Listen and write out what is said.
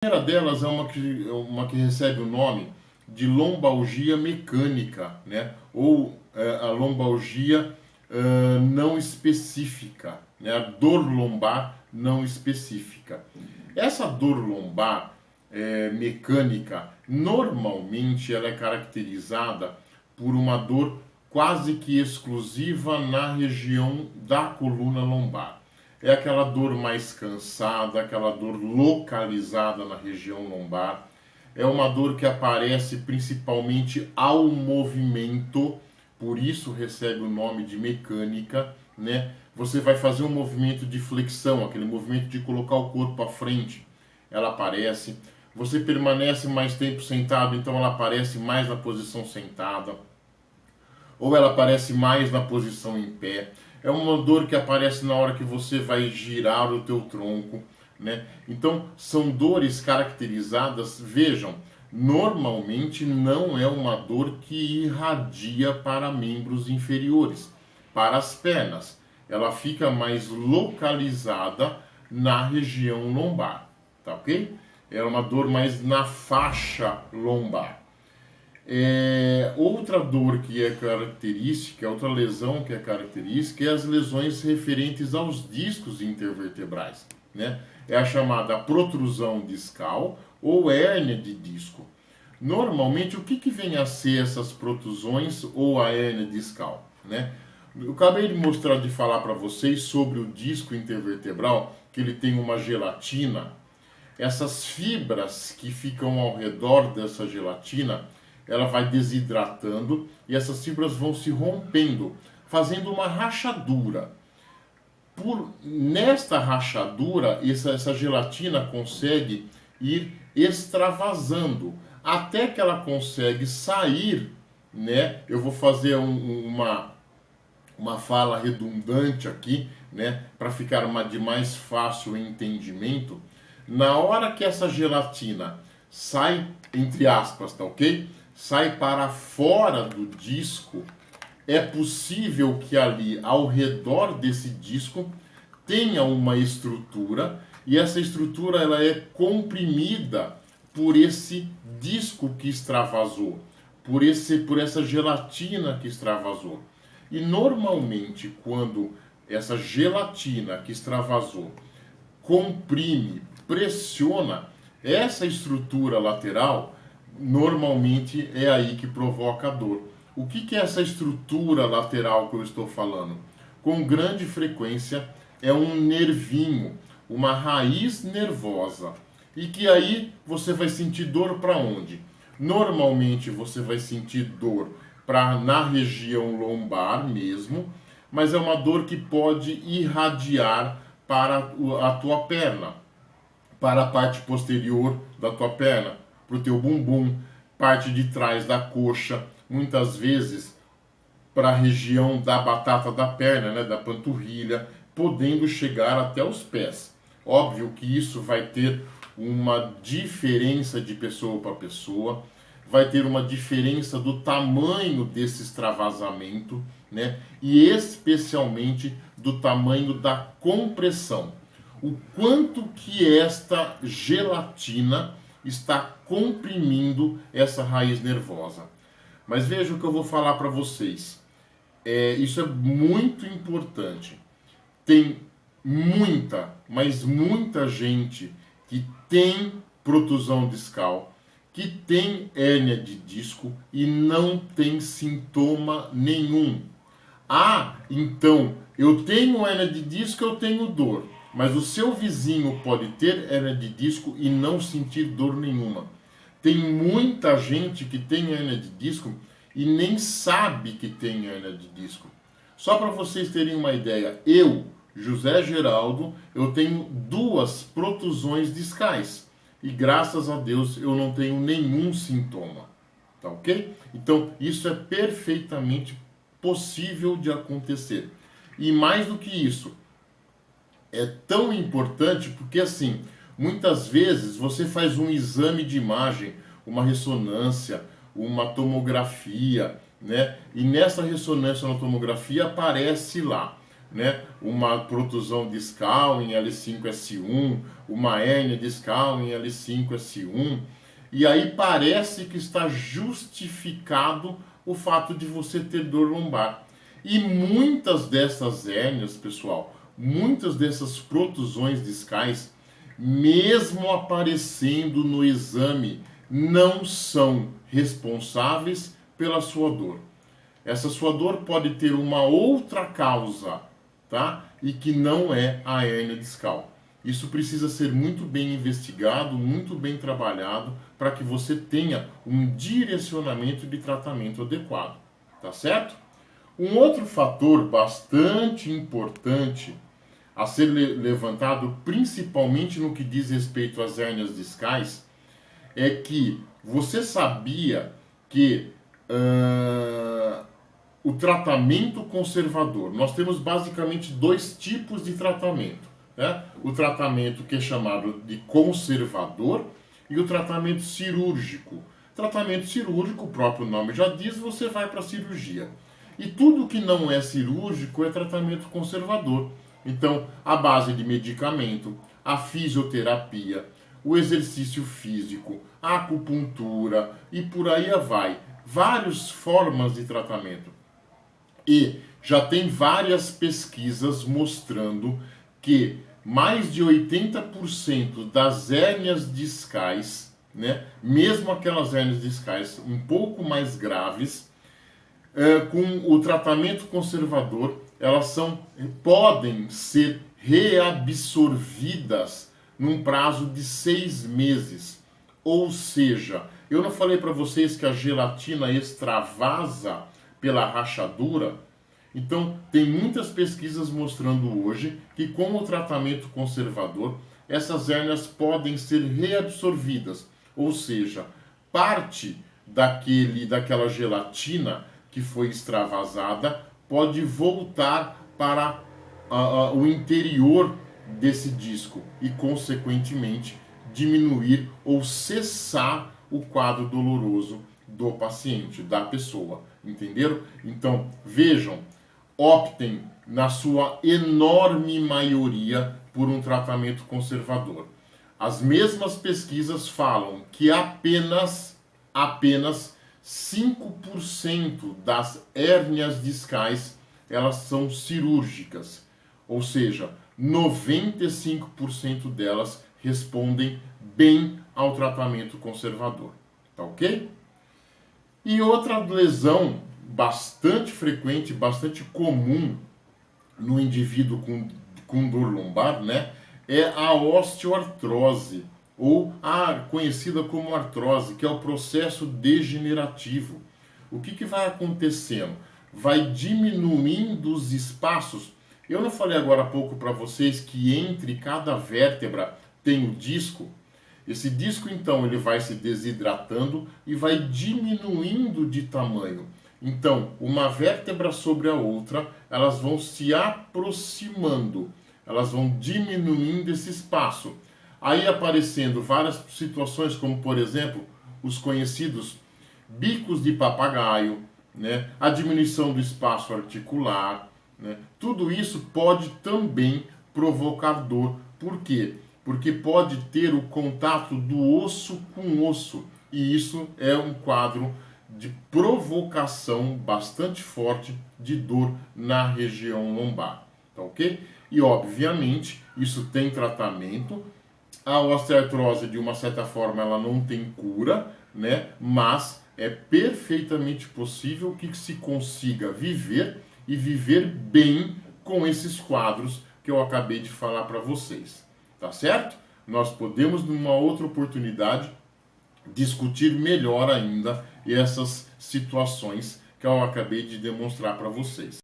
primeira delas é uma que recebe o nome de lombalgia mecânica, né? Ou a lombalgia não específica, né? A dor lombar não específica. Essa dor lombar mecânica, normalmente ela é caracterizada por uma dor quase que exclusiva na região da coluna lombar. É aquela dor mais cansada, aquela dor localizada na região lombar. É uma dor que aparece principalmente ao movimento, por isso recebe o nome de mecânica, né? Você vai fazer um movimento de flexão, aquele movimento de colocar o corpo à frente, ela aparece. Você permanece mais tempo sentado, então ela aparece mais na posição sentada. Ou ela aparece mais na posição em pé. É uma dor que aparece na hora que você vai girar o teu tronco, né? Então, são dores caracterizadas, vejam, normalmente não é uma dor que irradia para membros inferiores, para as pernas. Ela fica mais localizada na região lombar, tá ok? É uma dor mais na faixa lombar. Outra dor que é característica, outra lesão que é característica, é as lesões referentes aos discos intervertebrais, né? É a chamada protrusão discal ou hérnia de disco. Normalmente, o que vem a ser essas protrusões ou a hérnia discal, né? Eu acabei de falar para vocês sobre o disco intervertebral, que ele tem uma gelatina. Essas fibras que ficam ao redor dessa gelatina, ela vai desidratando e essas fibras vão se rompendo, fazendo uma rachadura. Nesta rachadura, essa gelatina consegue ir extravasando, até que ela consegue sair, né? Eu vou fazer uma fala redundante aqui, né? Para ficar de mais fácil entendimento. Na hora que essa gelatina sai, entre aspas, tá ok? Sai para fora do disco, é possível que ali ao redor desse disco tenha uma estrutura e essa estrutura ela é comprimida por esse disco que extravasou, por essa gelatina que extravasou. E normalmente quando essa gelatina que extravasou comprime, pressiona essa estrutura lateral, normalmente é aí que provoca a dor. O que é essa estrutura lateral que eu estou falando? Com grande frequência é um nervinho, uma raiz nervosa. E que aí você vai sentir dor para onde? Normalmente você vai sentir dor na região lombar mesmo, mas é uma dor que pode irradiar para a tua perna, para a parte posterior da tua perna, para o teu bumbum, parte de trás da coxa, muitas vezes para a região da batata da perna, né, da panturrilha, podendo chegar até os pés. Óbvio que isso vai ter uma diferença de pessoa para pessoa, vai ter uma diferença do tamanho desse extravasamento, né, e especialmente do tamanho da compressão. O quanto que esta gelatina está comprimindo essa raiz nervosa. Mas veja o que eu vou falar para vocês. Isso é muito importante. Tem muita, mas muita gente que tem protusão discal, que tem hérnia de disco e não tem sintoma nenhum. Então, eu tenho hérnia de disco, eu tenho dor. Mas o seu vizinho pode ter hérnia de disco e não sentir dor nenhuma. Tem muita gente que tem hérnia de disco e nem sabe que tem hérnia de disco. Só para vocês terem uma ideia, eu, José Geraldo, eu tenho 2 protusões discais. E graças a Deus eu não tenho nenhum sintoma. Tá ok? Então isso é perfeitamente possível de acontecer. E mais do que isso, é tão importante porque assim, muitas vezes você faz um exame de imagem, uma ressonância, uma tomografia, né? E nessa ressonância na tomografia aparece lá né, uma protusão discal em L5-S1, uma hérnia discal em L5-S1, e aí parece que está justificado o fato de você ter dor lombar. E muitas dessas hérnias, pessoal, muitas dessas protusões discais, mesmo aparecendo no exame, não são responsáveis pela sua dor. Essa sua dor pode ter uma outra causa, tá? E que não é a hérnia discal. Isso precisa ser muito bem investigado, muito bem trabalhado, para que você tenha um direcionamento de tratamento adequado, tá certo? Um outro fator bastante importante a ser levantado, principalmente no que diz respeito às hérnias discais, é que você sabia que o tratamento conservador, nós temos basicamente dois tipos de tratamento, né? O tratamento que é chamado de conservador e o tratamento cirúrgico. Tratamento cirúrgico, o próprio nome já diz, você vai para a cirurgia. E tudo que não é cirúrgico é tratamento conservador. Então, a base de medicamento, a fisioterapia, o exercício físico, a acupuntura e por aí vai. Várias formas de tratamento. E já tem várias pesquisas mostrando que mais de 80% das hérnias discais, né, mesmo aquelas hérnias discais um pouco mais graves, com o tratamento conservador, elas podem ser reabsorvidas num prazo de 6 meses. Ou seja, eu não falei para vocês que a gelatina extravasa pela rachadura? Então, tem muitas pesquisas mostrando hoje que com o tratamento conservador, essas hérnias podem ser reabsorvidas. Ou seja, parte daquela gelatina que foi extravasada pode voltar para o interior desse disco e, consequentemente, diminuir ou cessar o quadro doloroso do paciente, da pessoa. Entenderam? Então, vejam, optem, na sua enorme maioria, por um tratamento conservador. As mesmas pesquisas falam que apenas 5% das hérnias discais elas são cirúrgicas, ou seja, 95% delas respondem bem ao tratamento conservador, tá ok? E outra lesão bastante frequente, bastante comum no indivíduo com dor lombar, né, é a osteoartrose, ou a conhecida como artrose, que é o processo degenerativo. O que vai acontecendo? Vai diminuindo os espaços. Eu não falei agora há pouco para vocês que entre cada vértebra tem o disco? Esse disco, então, ele vai se desidratando e vai diminuindo de tamanho. Então, uma vértebra sobre a outra, elas vão se aproximando, elas vão diminuindo esse espaço. Aí aparecendo várias situações, como por exemplo, os conhecidos bicos de papagaio, né? A diminuição do espaço articular, né? Tudo isso pode também provocar dor. Por quê? Porque pode ter o contato do osso com osso, e isso é um quadro de provocação bastante forte de dor na região lombar, tá ok? E obviamente isso tem tratamento. A osteoartrose, de uma certa forma, ela não tem cura, né? Mas é perfeitamente possível que se consiga viver e viver bem com esses quadros que eu acabei de falar para vocês, tá certo? Nós podemos, numa outra oportunidade, discutir melhor ainda essas situações que eu acabei de demonstrar para vocês.